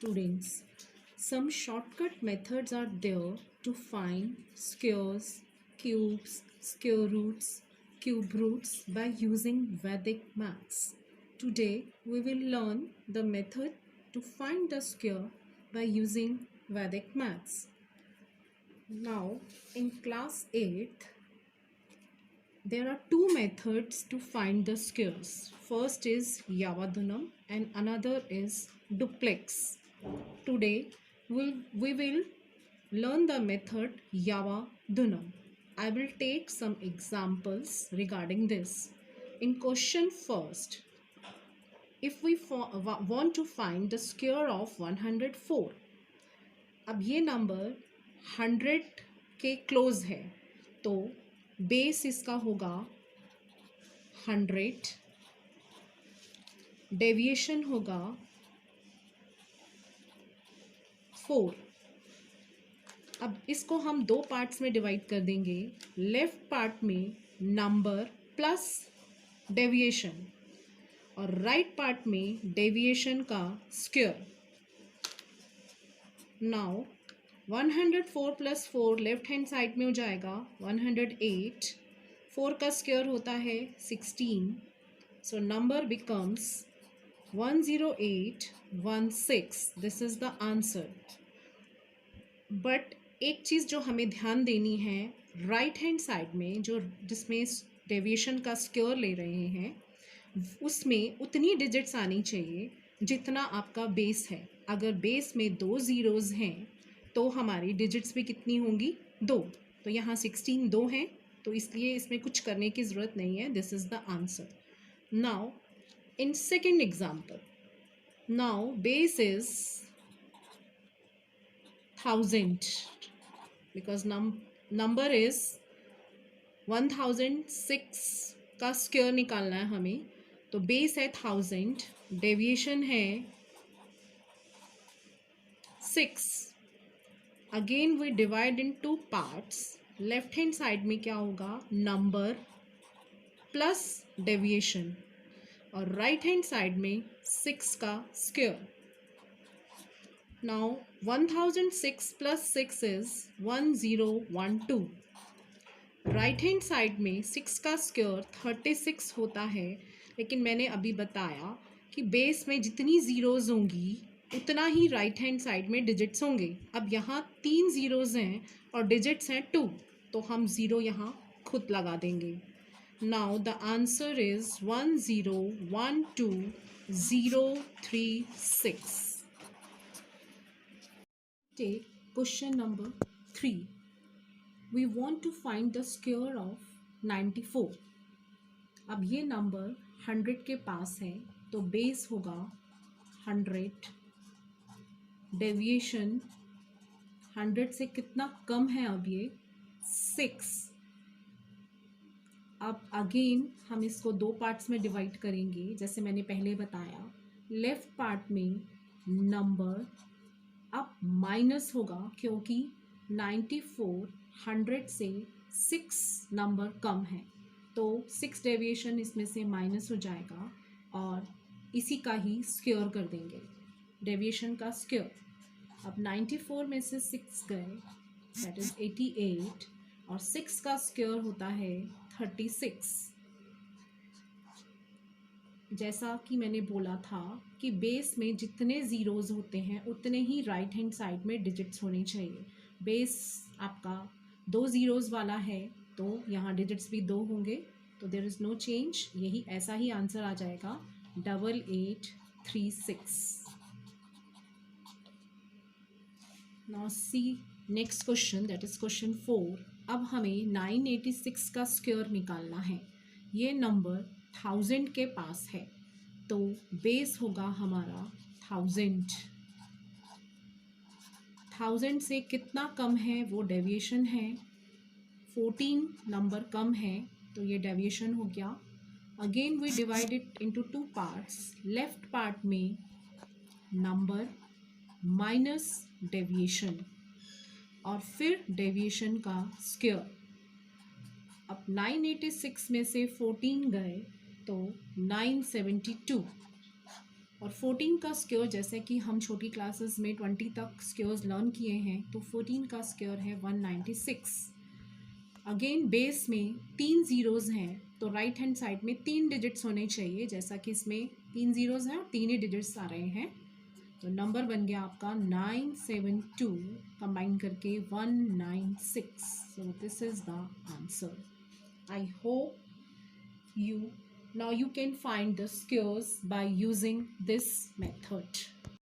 Students, some shortcut methods are there to find squares, cubes, square roots, cube roots by using Vedic maths. Today, we will learn the method to find the square by using Vedic maths. Now, in class 8th, there are two methods to find the squares. First is Yavadhanam and another is duplex. Today we will learn the method Yavadhanam. I will take some examples regarding this. In question first, if we want to find the square of 104, अब ये number 100 के close है तो base इसका होगा 100, deviation होगा 4. अब इसको हम दो पार्ट्स में डिवाइड कर देंगे. लेफ्ट पार्ट में नंबर प्लस डेविएशन और राइट पार्ट में डेविएशन का square. Now 104 plus 4 left hand side में हो जाएगा 108. 4 का स्क्वायर होता है 16. So number becomes 10816. This is the answer. But एक चीज़ जो हमें ध्यान देनी है, राइट हैंड साइड में जो जिसमें डेविएशन का स्क्वायर ले रहे हैं उसमें उतनी डिजिट्स आनी चाहिए जितना आपका बेस है. अगर बेस में 2 ज़ीरोज़ हैं तो हमारी डिजिट्स भी कितनी होंगी 2. तो यहाँ 16 2 हैं तो इसलिए इसमें कुछ करने की ज़रूरत नहीं है. This is the answer. Now in second example, now base is 1000 because number is 1006 का स्क्वायर निकालना है हमें. तो बेस है 1000, डेविएशन है 6. Again we divide in 2 parts. Left hand side में क्या होगा, नंबर प्लस डेविएशन और राइट हैंड साइड में 6 का square. Now 1006 plus 6 is 1012. Right hand side में 6 का स्क्वायर 36 होता है, लेकिन मैंने अभी बताया कि बेस में जितनी ज़ीरोज़ होंगी उतना ही राइट हैंड साइड में डिजिट्स होंगे. अब यहाँ 3 ज़ीरोज़ हैं और डिजिट्स हैं 2, तो हम ज़ीरो यहाँ खुद लगा देंगे. Now the answer is 1012036. Take question number 3. We want to find the square of 94. अब ये नंबर 100 के पास है तो बेस होगा 100, डेविएशन 100 से कितना कम है, अब ये 6. अब अगेन हम इसको दो पार्ट्स में डिवाइड करेंगे जैसे मैंने पहले बताया. लेफ्ट पार्ट में नंबर अब माइनस होगा क्योंकि 94 100 से 6 नंबर कम है तो 6 डेविएशन इसमें से माइनस हो जाएगा और इसी का ही स्क्वायर कर देंगे, डेविएशन का स्क्वायर. अब 94 में से 6 गए, दैट इज 88 और 6 का स्क्वायर होता है 36. जैसा कि मैंने बोला था कि बेस में जितने ज़ीरोज़ होते हैं उतने ही राइट हैंड साइड में डिजिट्स होने चाहिए. बेस आपका 2 ज़ीरोज़ वाला है तो यहाँ डिजिट्स भी 2 होंगे, तो देयर इज़ नो चेंज. यही ऐसा ही आंसर आ जाएगा 8836. Now see next question, that is question 4. अब हमें 986 का स्क्वायर निकालना है. ये नंबर 1000 के पास है तो बेस होगा हमारा 1000. 1000 से कितना कम है वो डेविएशन है. 14 नंबर कम है तो ये डेविएशन हो गया. Again we divide it into 2 parts. Left part में नंबर माइनस डेविएशन और फिर डेविएशन का स्क्वायर. अब 986 में से 14 गए तो 972 और 14 का स्क्वायर जैसे कि हम छोटी क्लासेस में 20 तक स्क्वायर्स लर्न किए हैं, तो 14 का स्क्वायर है 196। अगेन बेस में 3 ज़ीरोज़ हैं, तो राइट हैंड साइड में 3 डिजिट्स होने चाहिए, जैसा कि इसमें 3 ज़ीरोज़ हैं और 3 ही डिजिट्स आ रहे हैं। तो नंबर बन गया आपका 972 कंबाइन करके 196। So this is the answer. I hope you now you can find the squares by using this method.